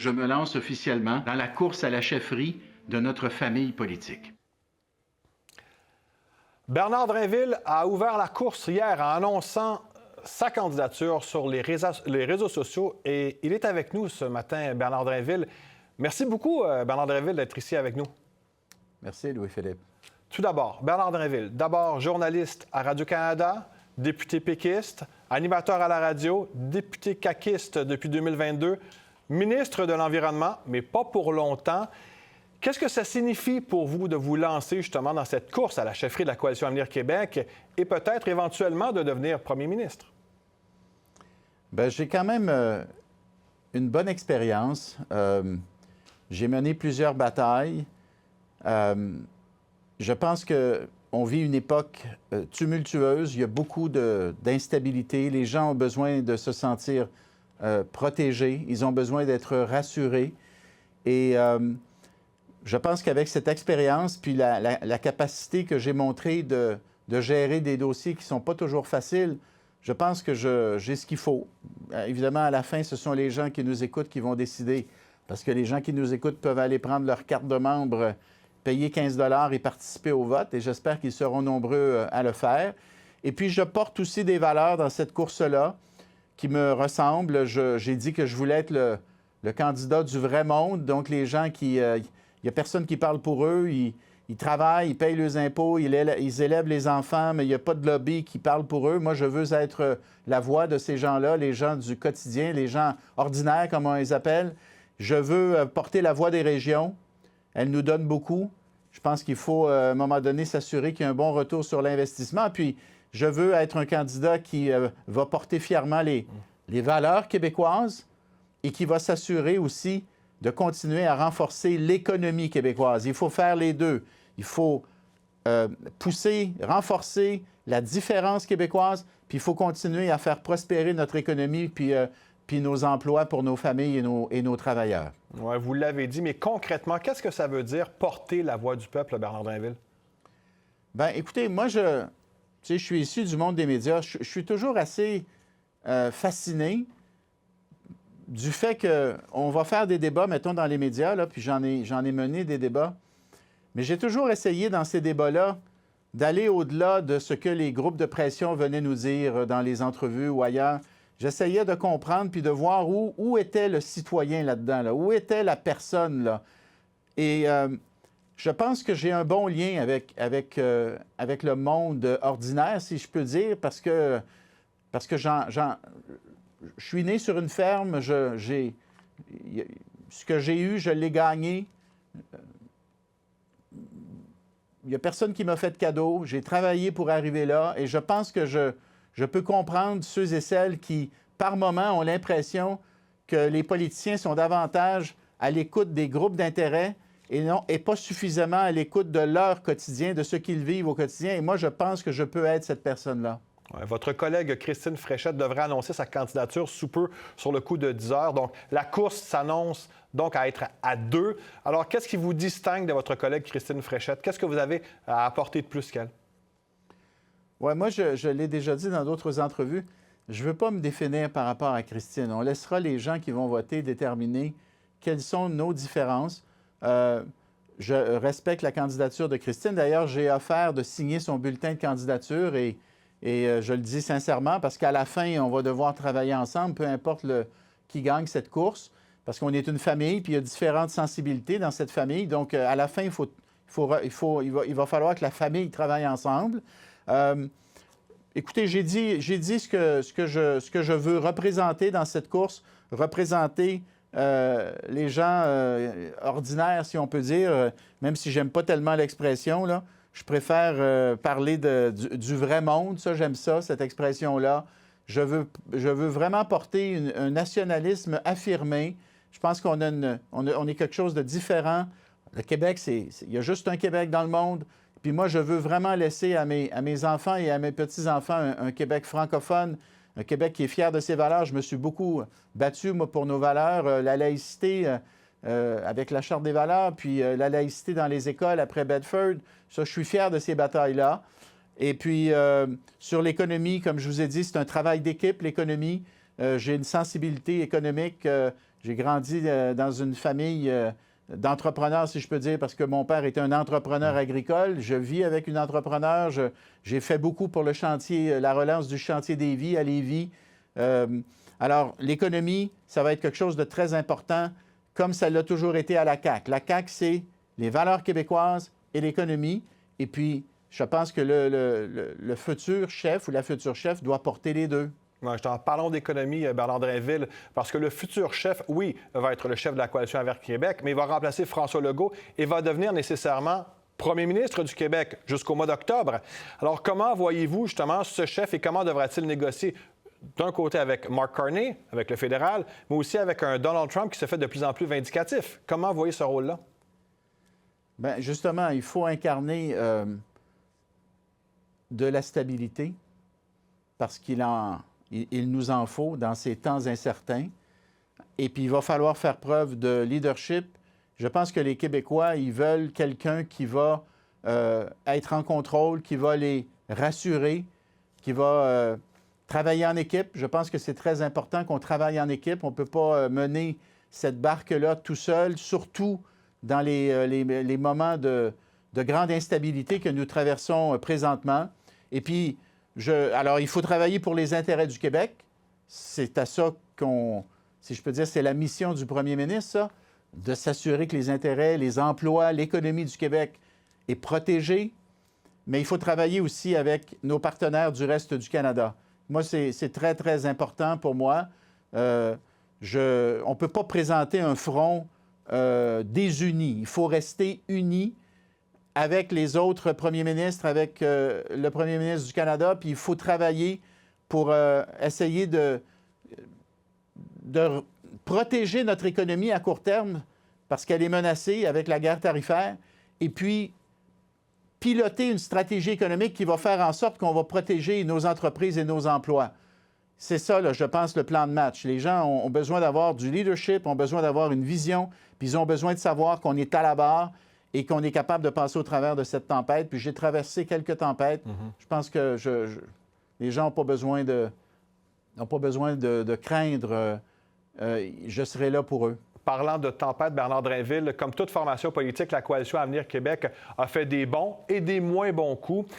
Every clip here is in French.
je me lance officiellement dans la course à la chefferie de notre famille politique. Bernard Drinville a ouvert la course hier en annonçant sa candidature sur les réseaux sociaux et il est avec nous ce matin, Bernard Drinville. Merci beaucoup, Bernard Drinville, d'être ici avec nous. Merci, Louis-Philippe. Tout d'abord, Bernard Drinville, d'abord journaliste à Radio-Canada, député péquiste, animateur à la radio, député caquiste depuis 2022, ministre de l'Environnement, mais pas pour longtemps. Qu'est-ce que ça signifie pour vous de vous lancer justement dans cette course à la chefferie de la Coalition Avenir Québec et peut-être éventuellement de devenir premier ministre? Bien, j'ai quand même une bonne expérience. J'ai mené plusieurs batailles. Je pense qu'on vit une époque tumultueuse. Il y a beaucoup d'instabilité. Les gens ont besoin de se sentir protégés. Ils ont besoin d'être rassurés. Et je pense qu'avec cette expérience, puis la capacité que j'ai montrée de gérer des dossiers qui ne sont pas toujours faciles, je pense que j'ai ce qu'il faut. Évidemment, à la fin, ce sont les gens qui nous écoutent qui vont décider. Parce que les gens qui nous écoutent peuvent aller prendre leur carte de membre, payer 15 $ et participer au vote. Et j'espère qu'ils seront nombreux à le faire. Et puis, je porte aussi des valeurs dans cette course-là qui me ressemblent. J'ai dit que je voulais être le candidat du vrai monde. Donc, les gens qui... Il n'y a personne qui parle pour eux. Ils travaillent, ils payent leurs impôts, ils élèvent les enfants, mais il n'y a pas de lobby qui parle pour eux. Moi, je veux être la voix de ces gens-là, les gens du quotidien, les gens ordinaires, comme on les appelle. Je veux porter la voix des régions. Elle nous donne beaucoup. Je pense qu'il faut, à un moment donné, s'assurer qu'il y a un bon retour sur l'investissement. Puis, je veux être un candidat qui va porter fièrement les valeurs québécoises et qui va s'assurer aussi de continuer à renforcer l'économie québécoise. Il faut faire les deux. Il faut pousser, renforcer la différence québécoise, puis il faut continuer à faire prospérer notre économie, puis nos emplois pour nos familles et nos travailleurs. Oui, vous l'avez dit, mais concrètement, qu'est-ce que ça veut dire porter la voix du peuple, Bernard Drinville? Bien, écoutez, moi, je suis issu du monde des médias. Je suis toujours assez fasciné du fait qu'on va faire des débats, mettons, dans les médias, là, puis j'en ai mené des débats. Mais j'ai toujours essayé, dans ces débats-là, d'aller au-delà de ce que les groupes de pression venaient nous dire dans les entrevues ou ailleurs. J'essayais de comprendre puis de voir où était le citoyen là-dedans, là, où était la personne, là. Et je pense que j'ai un bon lien avec le monde ordinaire, si je peux dire, parce que je suis né sur une ferme, ce que j'ai eu, je l'ai gagné. Il n'y a personne qui m'a fait de cadeau. J'ai travaillé pour arriver là et je pense que je peux comprendre ceux et celles qui, par moment, ont l'impression que les politiciens sont davantage à l'écoute des groupes d'intérêt et pas suffisamment à l'écoute de leur quotidien, de ce qu'ils vivent au quotidien. Et moi, je pense que je peux être cette personne-là. Votre collègue Christine Fréchette devrait annoncer sa candidature sous peu sur le coup de 10 heures. Donc, la course s'annonce donc à être à 2. Alors, qu'est-ce qui vous distingue de votre collègue Christine Fréchette? Qu'est-ce que vous avez à apporter de plus qu'elle? Oui, moi, je l'ai déjà dit dans d'autres entrevues. Je ne veux pas me définir par rapport à Christine. On laissera les gens qui vont voter déterminer quelles sont nos différences. Je respecte la candidature de Christine. D'ailleurs, j'ai offert de signer son bulletin de candidature et je le dis sincèrement parce qu'à la fin, on va devoir travailler ensemble, peu importe qui gagne cette course, parce qu'on est une famille, puis il y a différentes sensibilités dans cette famille. Donc, à la fin, il va falloir que la famille travaille ensemble. Écoutez, j'ai dit ce que je veux représenter dans cette course, représenter les gens ordinaires, si on peut dire, même si j'aime pas tellement l'expression, là. Je préfère parler du vrai monde. Ça, j'aime ça, cette expression-là. Je veux vraiment porter un nationalisme affirmé. Je pense qu'on est quelque chose de différent. Le Québec, il y a juste un Québec dans le monde. Puis moi, je veux vraiment laisser à mes enfants et à mes petits-enfants un Québec francophone, un Québec qui est fier de ses valeurs. Je me suis beaucoup battu, moi, pour nos valeurs. La laïcité, avec la Charte des valeurs, puis la laïcité dans les écoles après Bedford. Ça, je suis fier de ces batailles-là. Et puis, sur l'économie, comme je vous ai dit, c'est un travail d'équipe, l'économie. J'ai une sensibilité économique. J'ai grandi dans une famille d'entrepreneurs, si je peux dire, parce que mon père était un entrepreneur agricole. Je vis avec une entrepreneur. J'ai fait beaucoup pour le chantier, la relance du chantier des vies à Lévis. Alors, l'économie, ça va être quelque chose de très important, comme ça l'a toujours été à la CAQ. La CAQ, c'est les valeurs québécoises et l'économie. Et puis, je pense que le futur chef ou la future chef doit porter les deux. Ouais, parlons d'économie, Bernard Drainville, parce que le futur chef, oui, va être le chef de la Coalition Avenir Québec, mais il va remplacer François Legault et va devenir nécessairement premier ministre du Québec jusqu'au mois d'octobre. Alors, comment voyez-vous justement ce chef et comment devra-t-il négocier d'un côté avec Mark Carney, avec le fédéral, mais aussi avec un Donald Trump qui se fait de plus en plus vindicatif? Comment voyez ce rôle-là? Bien, justement, il faut incarner de la stabilité parce qu'il nous en faut dans ces temps incertains. Et puis, il va falloir faire preuve de leadership. Je pense que les Québécois, ils veulent quelqu'un qui va être en contrôle, qui va les rassurer, qui va travailler en équipe. Je pense que c'est très important qu'on travaille en équipe. On ne peut pas mener cette barque-là tout seul, surtout dans les moments de grande instabilité que nous traversons présentement. Et puis, alors, il faut travailler pour les intérêts du Québec. C'est à ça si je peux dire, c'est la mission du premier ministre, ça, de s'assurer que les intérêts, les emplois, l'économie du Québec est protégée. Mais il faut travailler aussi avec nos partenaires du reste du Canada. Moi, c'est très, très important pour moi. On ne peut pas présenter un front désuni. Il faut rester unis avec les autres premiers ministres, avec le premier ministre du Canada, puis il faut travailler pour essayer de protéger notre économie à court terme parce qu'elle est menacée avec la guerre tarifaire, et puis piloter une stratégie économique qui va faire en sorte qu'on va protéger nos entreprises et nos emplois. C'est ça, là, je pense, le plan de match. Les gens ont besoin d'avoir du leadership, ont besoin d'avoir une vision, puis ils ont besoin de savoir qu'on est à la barre et qu'on est capable de passer au travers de cette tempête. Puis j'ai traversé quelques tempêtes. Je pense que les gens n'ont pas besoin de craindre. Je serai là pour eux. Parlant de tempête, Bernard Drainville, comme toute formation politique, la Coalition Avenir Québec a fait des bons et des moins bons coups.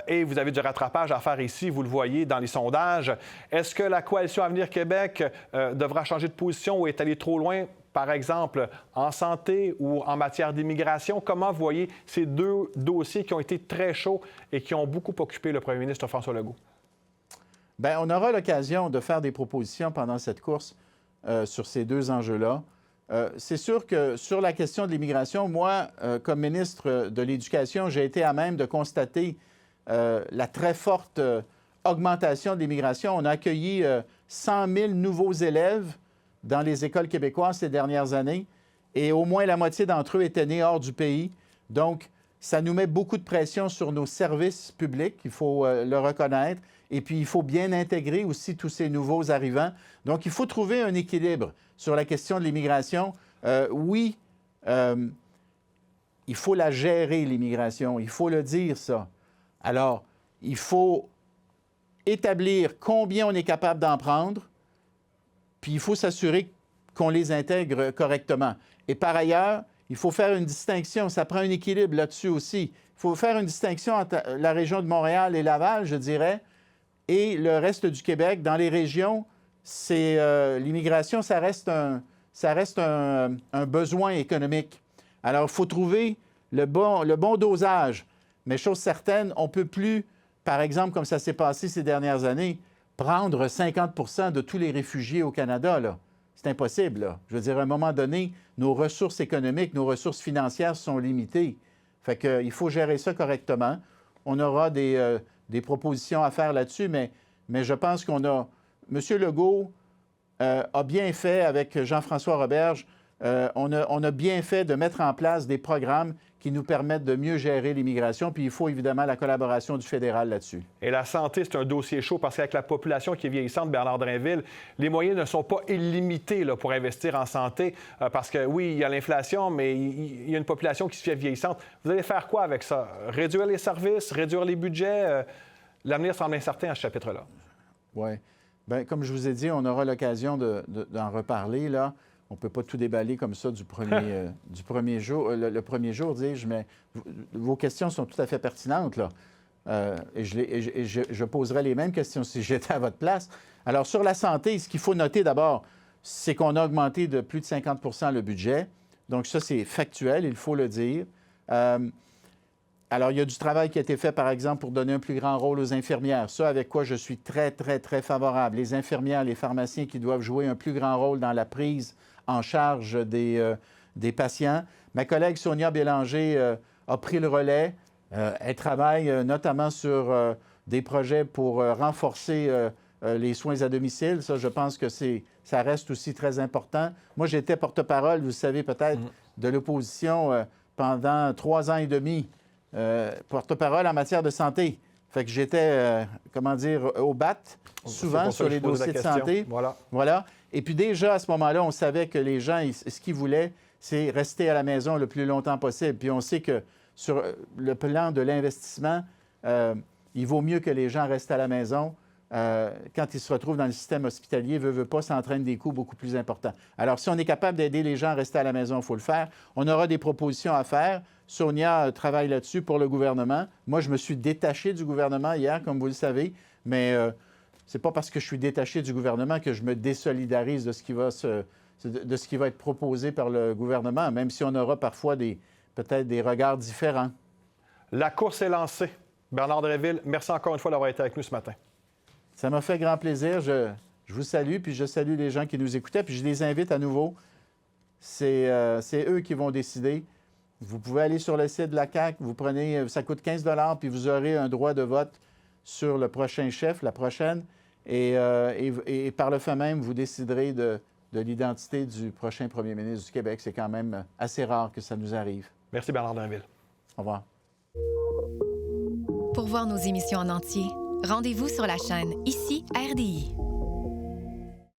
Et vous avez du rattrapage à faire ici, vous le voyez dans les sondages. Est-ce que la Coalition Avenir Québec devra changer de position ou est allée trop loin, par exemple, en santé ou en matière d'immigration? Comment vous voyez ces deux dossiers qui ont été très chauds et qui ont beaucoup occupé le premier ministre François Legault? Bien, on aura l'occasion de faire des propositions pendant cette course sur ces deux enjeux-là. C'est sûr que sur la question de l'immigration, moi, comme ministre de l'Éducation, j'ai été à même de constater la très forte augmentation de l'immigration. On a accueilli 100 000 nouveaux élèves dans les écoles québécoises ces dernières années et au moins la moitié d'entre eux étaient nés hors du pays. Donc, ça nous met beaucoup de pression sur nos services publics, il faut le reconnaître. Et puis, il faut bien intégrer aussi tous ces nouveaux arrivants. Donc, il faut trouver un équilibre sur la question de l'immigration. Oui, il faut la gérer, l'immigration. Il faut le dire, ça. Alors, il faut établir combien on est capable d'en prendre, puis il faut s'assurer qu'on les intègre correctement. Et par ailleurs, il faut faire une distinction. Ça prend un équilibre là-dessus aussi. Il faut faire une distinction entre la région de Montréal et Laval, je dirais, et le reste du Québec. Dans les régions, l'immigration, ça reste un besoin économique. Alors, il faut trouver le bon dosage. Mais chose certaine, on ne peut plus, par exemple, comme ça s'est passé ces dernières années, prendre 50 de tous les réfugiés au Canada, là. C'est impossible, là. Je veux dire, à un moment donné, nos ressources économiques, nos ressources financières sont limitées. Fait qu'il faut gérer ça correctement. On aura des propositions à faire là-dessus, mais je pense qu'on a... M. Legault a bien fait, avec Jean-François Roberge, on a bien fait de mettre en place des programmes qui nous permettent de mieux gérer l'immigration, puis il faut évidemment la collaboration du fédéral là-dessus. Et la santé, c'est un dossier chaud parce qu'avec la population qui est vieillissante, Bernard Drainville, les moyens ne sont pas illimités là, pour investir en santé parce que oui, il y a l'inflation, mais il y a une population qui se fait vieillissante. Vous allez faire quoi avec ça? Réduire les services, réduire les budgets? L'avenir semble incertain à ce chapitre-là. Oui. Bien, comme je vous ai dit, on aura l'occasion d'en reparler, là. On ne peut pas tout déballer comme ça du premier jour, le premier jour, dis-je, mais vos questions sont tout à fait pertinentes, là. Et je poserai les mêmes questions si j'étais à votre place. Alors, sur la santé, ce qu'il faut noter d'abord, c'est qu'on a augmenté de plus de 50 % le budget. Donc, ça, c'est factuel, il faut le dire. Alors, il y a du travail qui a été fait, par exemple, pour donner un plus grand rôle aux infirmières. Ça, avec quoi je suis très, très, très favorable. Les infirmières, les pharmaciens qui doivent jouer un plus grand rôle dans la prise en charge des patients. Ma collègue Sonia Bélanger a pris le relais. Elle travaille notamment sur des projets pour renforcer les soins à domicile. Ça, je pense que ça reste aussi très important. Moi, j'étais porte-parole, vous savez peut-être, de l'opposition pendant 3 ans et demi. Porte-parole en matière de santé. Fait que j'étais, au bat, souvent sur les dossiers de santé. Voilà. Et puis déjà, à ce moment-là, on savait que les gens, ce qu'ils voulaient, c'est rester à la maison le plus longtemps possible. Puis on sait que sur le plan de l'investissement, il vaut mieux que les gens restent à la maison. Quand ils se retrouvent dans le système hospitalier, veut pas, ça entraîne des coûts beaucoup plus importants. Alors, si on est capable d'aider les gens à rester à la maison, il faut le faire. On aura des propositions à faire. Sonia travaille là-dessus pour le gouvernement. Moi, je me suis détaché du gouvernement hier, comme vous le savez, mais c'est pas parce que je suis détaché du gouvernement que je me désolidarise de ce qui va être proposé par le gouvernement, même si on aura parfois peut-être des regards différents. La course est lancée. Bernard Drinville, merci encore une fois d'avoir été avec nous ce matin. Ça m'a fait grand plaisir. Je vous salue, puis je salue les gens qui nous écoutaient, puis je les invite à nouveau. C'est eux qui vont décider. Vous pouvez aller sur le site de la CAQ, vous prenez, ça coûte 15 $, puis vous aurez un droit de vote sur le prochain chef, la prochaine, et par le fait même, vous déciderez de l'identité du prochain premier ministre du Québec. C'est quand même assez rare que ça nous arrive. Merci Bernard Drinville. Au revoir. Pour voir nos émissions en entier, rendez-vous sur la chaîne Ici RDI.